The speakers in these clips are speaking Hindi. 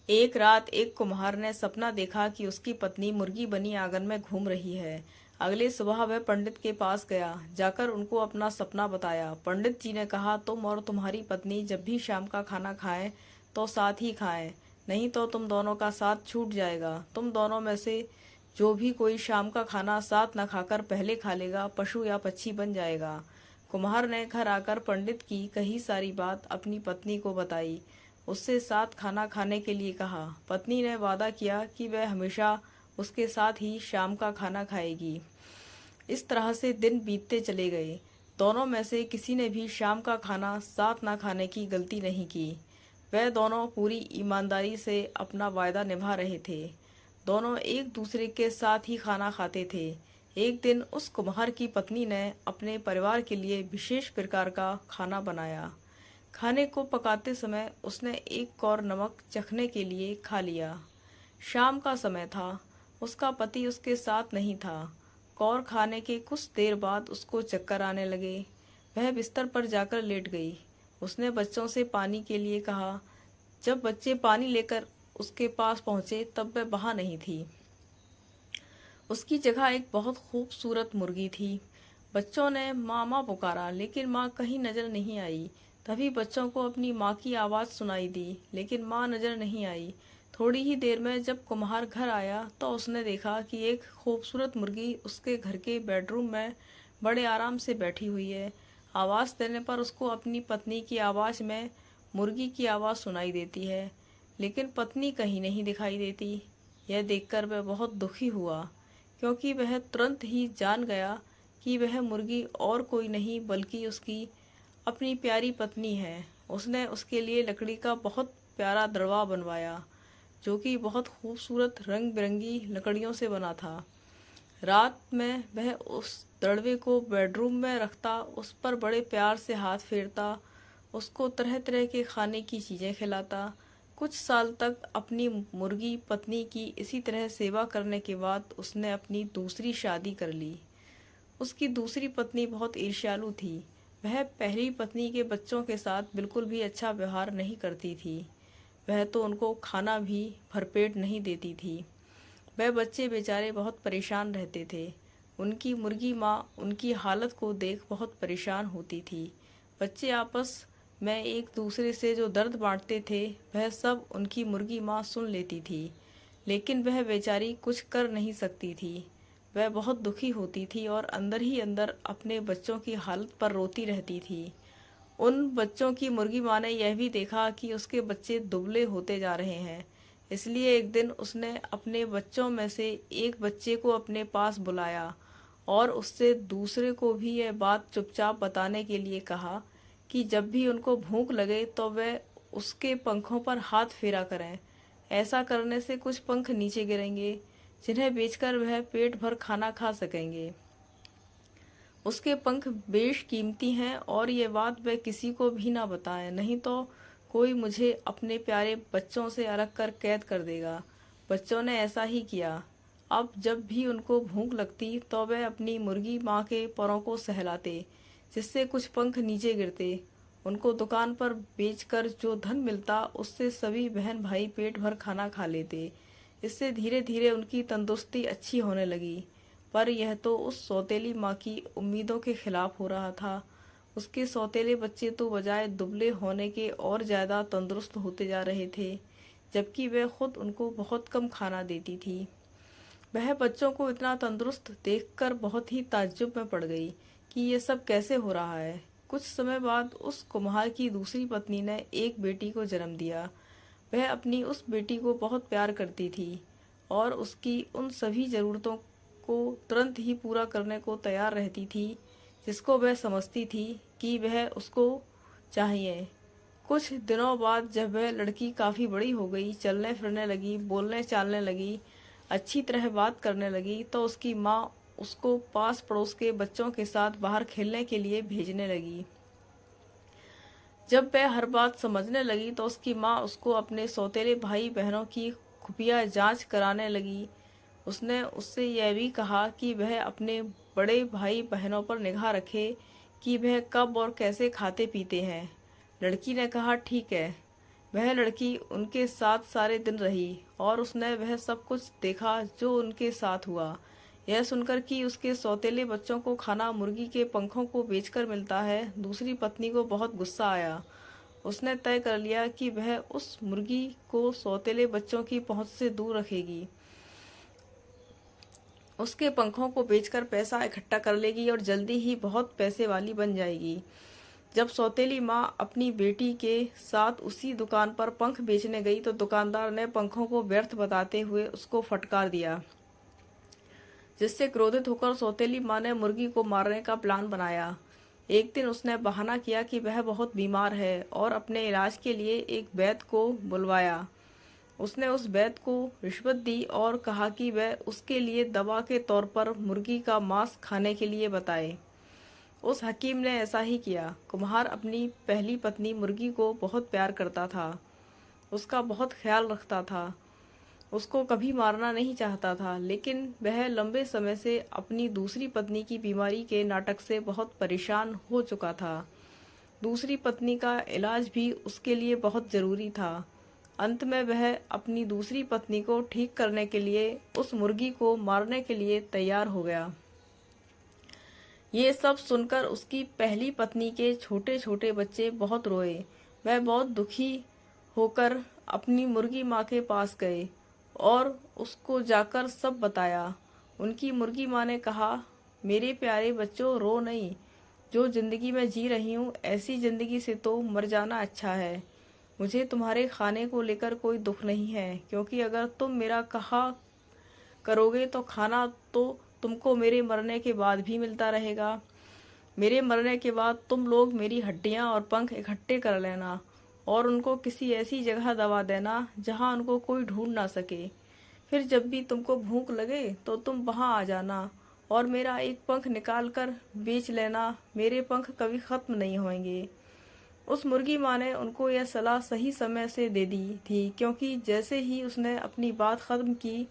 एक रात एक कुम्हार ने सपना देखा कि उसकी पत्नी मुर्गी बनी आंगन में घूम रही है। अगली सुबह वह पंडित के पास गया, जाकर उनको अपना सपना बताया। पंडित जी ने कहा, तुम और तुम्हारी पत्नी जब भी शाम का खाना खाएं तो साथ ही खाएं, नहीं तो तुम दोनों का साथ छूट जाएगा। तुम दोनों में से जो भी कोई शाम का खाना साथ न खाकर पहले खा लेगा, पशु या पक्षी बन जाएगा। कुम्हार ने घर आकर पंडित की कही सारी बात अपनी पत्नी को बताई, उससे साथ खाना खाने के लिए कहा। पत्नी ने वादा किया कि वह हमेशा उसके साथ ही शाम का खाना खाएगी। इस तरह से दिन बीतते चले गए। दोनों में से किसी ने भी शाम का खाना साथ ना खाने की गलती नहीं की। वह दोनों पूरी ईमानदारी से अपना वायदा निभा रहे थे। दोनों एक दूसरे के साथ ही खाना खाते थे। एक दिन उस कुम्हार की पत्नी ने अपने परिवार के लिए विशेष प्रकार का खाना बनाया। खाने को पकाते समय उसने एक कौर नमक चखने के लिए खा लिया। शाम का समय था, उसका पति उसके साथ नहीं था। कौर खाने के कुछ देर बाद उसको चक्कर आने लगे। वह बिस्तर पर जाकर लेट गई। उसने बच्चों से पानी के लिए कहा। जब बच्चे पानी लेकर उसके पास पहुंचे तब वह वहां नहीं थी। उसकी जगह एक बहुत खूबसूरत मुर्गी थी। बच्चों ने माँ माँ पुकारा, लेकिन माँ कहीं नजर नहीं आई। तभी बच्चों को अपनी माँ की आवाज़ सुनाई दी, लेकिन माँ नजर नहीं आई। थोड़ी ही देर में जब कुम्हार घर आया तो उसने देखा कि एक खूबसूरत मुर्गी उसके घर के बेडरूम में बड़े आराम से बैठी हुई है। आवाज़ देने पर उसको अपनी पत्नी की आवाज़ में मुर्गी की आवाज़ सुनाई देती है, लेकिन पत्नी कहीं नहीं दिखाई देती। यह देखकर वह बहुत दुखी हुआ, क्योंकि वह तुरंत ही जान गया कि वह मुर्गी और कोई नहीं बल्कि उसकी अपनी प्यारी पत्नी है। उसने उसके लिए लकड़ी का बहुत प्यारा दड़वा बनवाया, जो कि बहुत खूबसूरत रंग बिरंगी लकड़ियों से बना था। रात में वह उस दड़वे को बेडरूम में रखता, उस पर बड़े प्यार से हाथ फेरता, उसको तरह तरह के खाने की चीज़ें खिलाता। कुछ साल तक अपनी मुर्गी पत्नी की इसी तरह सेवा करने के बाद उसने अपनी दूसरी शादी कर ली। उसकी दूसरी पत्नी बहुत ईर्ष्यालु थी। वह पहली पत्नी के बच्चों के साथ बिल्कुल भी अच्छा व्यवहार नहीं करती थी। वह तो उनको खाना भी भरपेट नहीं देती थी। वह बच्चे बेचारे बहुत परेशान रहते थे। उनकी मुर्गी माँ उनकी हालत को देख बहुत परेशान होती थी। बच्चे आपस में एक दूसरे से जो दर्द बांटते थे, वह सब उनकी मुर्गी माँ सुन लेती थी, लेकिन वह बेचारी कुछ कर नहीं सकती थी। वह बहुत दुखी होती थी और अंदर ही अंदर अपने बच्चों की हालत पर रोती रहती थी। उन बच्चों की मुर्गी माँ ने यह भी देखा कि उसके बच्चे दुबले होते जा रहे हैं। इसलिए एक दिन उसने अपने बच्चों में से एक बच्चे को अपने पास बुलाया और उससे दूसरे को भी यह बात चुपचाप बताने के लिए कहा कि जब भी उनको भूख लगे तो वे उसके पंखों पर हाथ फेरा करें। ऐसा करने से कुछ पंख नीचे गिरेंगे, जिन्हें बेचकर वह पेट भर खाना खा सकेंगे। उसके पंख बेश कीमती हैं और ये बात वह किसी को भी ना बताए, नहीं तो कोई मुझे अपने प्यारे बच्चों से अलग कर कैद कर देगा। बच्चों ने ऐसा ही किया। अब जब भी उनको भूख लगती तो वे अपनी मुर्गी माँ के परों को सहलाते, जिससे कुछ पंख नीचे गिरते। उनको दुकान पर बेचकर जो धन मिलता, उससे सभी बहन भाई पेट भर खाना खा लेते। इससे धीरे धीरे उनकी तंदुरुस्ती अच्छी होने लगी। पर यह तो उस सौतेली माँ की उम्मीदों के खिलाफ हो रहा था। उसके सौतेले बच्चे तो बजाय दुबले होने के और ज़्यादा तंदुरुस्त होते जा रहे थे, जबकि वह खुद उनको बहुत कम खाना देती थी। वह बच्चों को इतना तंदुरुस्त देखकर बहुत ही ताज्जुब में पड़ गई कि ये सब कैसे हो रहा है। कुछ समय बाद उस कुम्हार की दूसरी पत्नी ने एक बेटी को जन्म दिया। वह अपनी उस बेटी को बहुत प्यार करती थी और उसकी उन सभी ज़रूरतों को तुरंत ही पूरा करने को तैयार रहती थी, जिसको वह समझती थी कि वह उसको चाहिए। कुछ दिनों बाद जब वह लड़की काफ़ी बड़ी हो गई, चलने फिरने लगी, बोलने चालने लगी, अच्छी तरह बात करने लगी, तो उसकी माँ उसको पास पड़ोस के बच्चों के साथ बाहर खेलने के लिए भेजने लगी। जब वह हर बात समझने लगी तो उसकी माँ उसको अपने सौतेले भाई बहनों की खुफिया जांच कराने लगी। उसने उससे यह भी कहा कि वह अपने बड़े भाई बहनों पर निगाह रखे कि वह कब और कैसे खाते पीते हैं। लड़की ने कहा, ठीक है, वह लड़की उनके साथ सारे दिन रही और उसने वह सब कुछ देखा जो उनके साथ हुआ। यह सुनकर कि उसके सौतेले बच्चों को खाना मुर्गी के पंखों को बेचकर मिलता है, दूसरी पत्नी को बहुत गुस्सा आया। उसने तय कर लिया कि वह उस मुर्गी को सौतेले बच्चों की पहुंच से दूर रखेगी, उसके पंखों को बेचकर पैसा इकट्ठा कर लेगी और जल्दी ही बहुत पैसे वाली बन जाएगी। जब सौतेली माँ अपनी बेटी के साथ उसी दुकान पर पंख बेचने गई तो दुकानदार ने पंखों को व्यर्थ बताते हुए उसको फटकार दिया, जिससे क्रोधित होकर सौतेली माँ ने मुर्गी को मारने का प्लान बनाया। एक दिन उसने बहाना किया कि वह बहुत बीमार है और अपने इलाज के लिए एक वैद्य को बुलवाया। उसने उस वैद्य को रिश्वत दी और कहा कि वह उसके लिए दवा के तौर पर मुर्गी का मांस खाने के लिए बताए। उस हकीम ने ऐसा ही किया। कुम्हार अपनी पहली पत्नी मुर्गी को बहुत प्यार करता था, उसका बहुत ख्याल रखता था, उसको कभी मारना नहीं चाहता था, लेकिन वह लंबे समय से अपनी दूसरी पत्नी की बीमारी के नाटक से बहुत परेशान हो चुका था। दूसरी पत्नी का इलाज भी उसके लिए बहुत जरूरी था। अंत में वह अपनी दूसरी पत्नी को ठीक करने के लिए उस मुर्गी को मारने के लिए तैयार हो गया। ये सब सुनकर उसकी पहली पत्नी के छोटे छोटे बच्चे बहुत रोए। वह बहुत दुखी होकर अपनी मुर्गी माँ के पास गए और उसको जाकर सब बताया। उनकी मुर्गी माँ ने कहा, मेरे प्यारे बच्चों, रो नहीं। जो जिंदगी में जी रही हूँ, ऐसी जिंदगी से तो मर जाना अच्छा है। मुझे तुम्हारे खाने को लेकर कोई दुख नहीं है, क्योंकि अगर तुम मेरा कहा करोगे तो खाना तो तुमको मेरे मरने के बाद भी मिलता रहेगा। मेरे मरने के बाद तुम लोग मेरी हड्डियां और पंख इकट्ठे कर लेना और उनको किसी ऐसी जगह दबा देना जहां उनको कोई ढूंढ ना सके। फिर जब भी तुमको भूख लगे तो तुम वहां आ जाना और मेरा एक पंख निकाल कर बेच लेना। मेरे पंख कभी खत्म नहीं होंगे। उस मुर्गी माँ ने उनको यह सलाह सही समय से दे दी थी, क्योंकि जैसे ही उसने अपनी बात खत्म की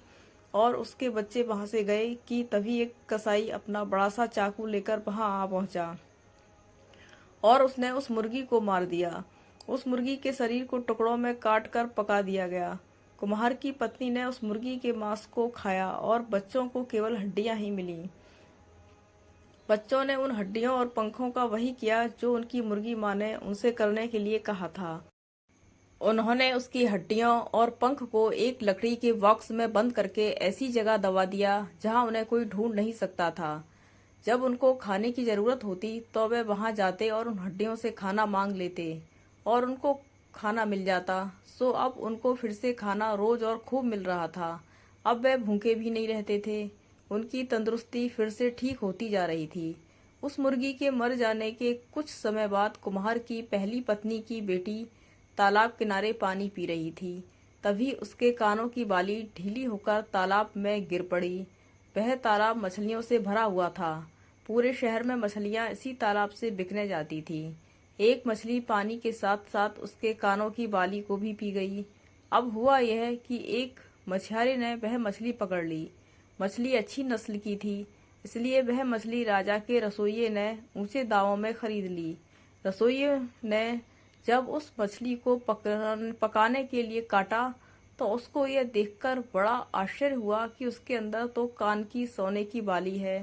और उसके बच्चे वहां से गए कि तभी एक कसाई अपना बड़ा सा चाकू लेकर वहां आ पहुंचा और उसने उस मुर्गी को मार दिया। उस मुर्गी के शरीर को टुकड़ों में काट कर पका दिया गया। कुम्हार की पत्नी ने उस मुर्गी के मांस को खाया और बच्चों को केवल हड्डियां ही मिली। बच्चों ने उन हड्डियों और पंखों का वही किया जो उनकी मुर्गी माँ ने उनसे करने के लिए कहा था। उन्होंने उसकी हड्डियों और पंख को एक लकड़ी के बॉक्स में बंद करके ऐसी जगह दबा दिया जहां उन्हें कोई ढूंढ नहीं सकता था। जब उनको खाने की जरूरत होती तो वे वहां जाते और उन हड्डियों से खाना मांग लेते और उनको खाना मिल जाता। सो अब उनको फिर से खाना रोज और खूब मिल रहा था। अब वे भूखे भी नहीं रहते थे। उनकी तंदुरुस्ती फिर से ठीक होती जा रही थी। उस मुर्गी के मर जाने के कुछ समय बाद कुम्हार की पहली पत्नी की बेटी तालाब किनारे पानी पी रही थी। तभी उसके कानों की बाली ढीली होकर तालाब में गिर पड़ी। वह तालाब मछलियों से भरा हुआ था। पूरे शहर में मछलियां इसी तालाब से बिकने जाती थी। एक मछली पानी के साथ साथ उसके कानों की बाली को भी पी गई। अब हुआ यह कि एक मछुआरे ने वह मछली पकड़ ली। मछली अच्छी नस्ल की थी, इसलिए वह मछली राजा के रसोइये ने ऊंचे दामों में खरीद ली। रसोइये ने जब उस मछली को पकाने के लिए काटा तो उसको यह देखकर बड़ा आश्चर्य हुआ कि उसके अंदर तो कान की सोने की बाली है।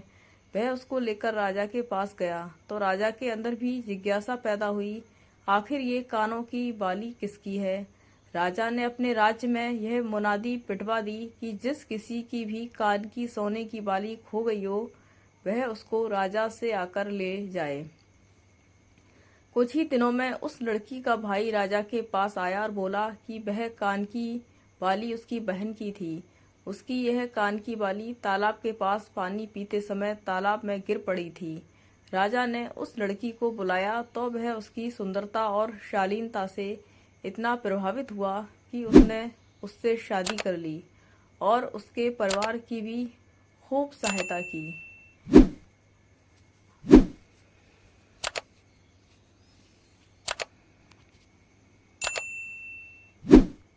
वह उसको लेकर राजा के पास गया तो राजा के अंदर भी जिज्ञासा पैदा हुई, आखिर ये कानों की बाली किसकी है। राजा ने अपने राज्य में यह मुनादी पिटवा दी कि जिस किसी की भी कान की सोने की बाली खो गई हो, वह उसको राजा से आकर ले जाए। कुछ ही दिनों में उस लड़की का भाई राजा के पास आया और बोला कि वह कान की बाली उसकी बहन की थी। उसकी यह कान की बाली तालाब के पास पानी पीते समय तालाब में गिर पड़ी थी। राजा ने उस लड़की को बुलाया तो वह उसकी सुंदरता और शालीनता से इतना प्रभावित हुआ कि उसने उससे शादी कर ली और उसके परिवार की भी खूब सहायता की।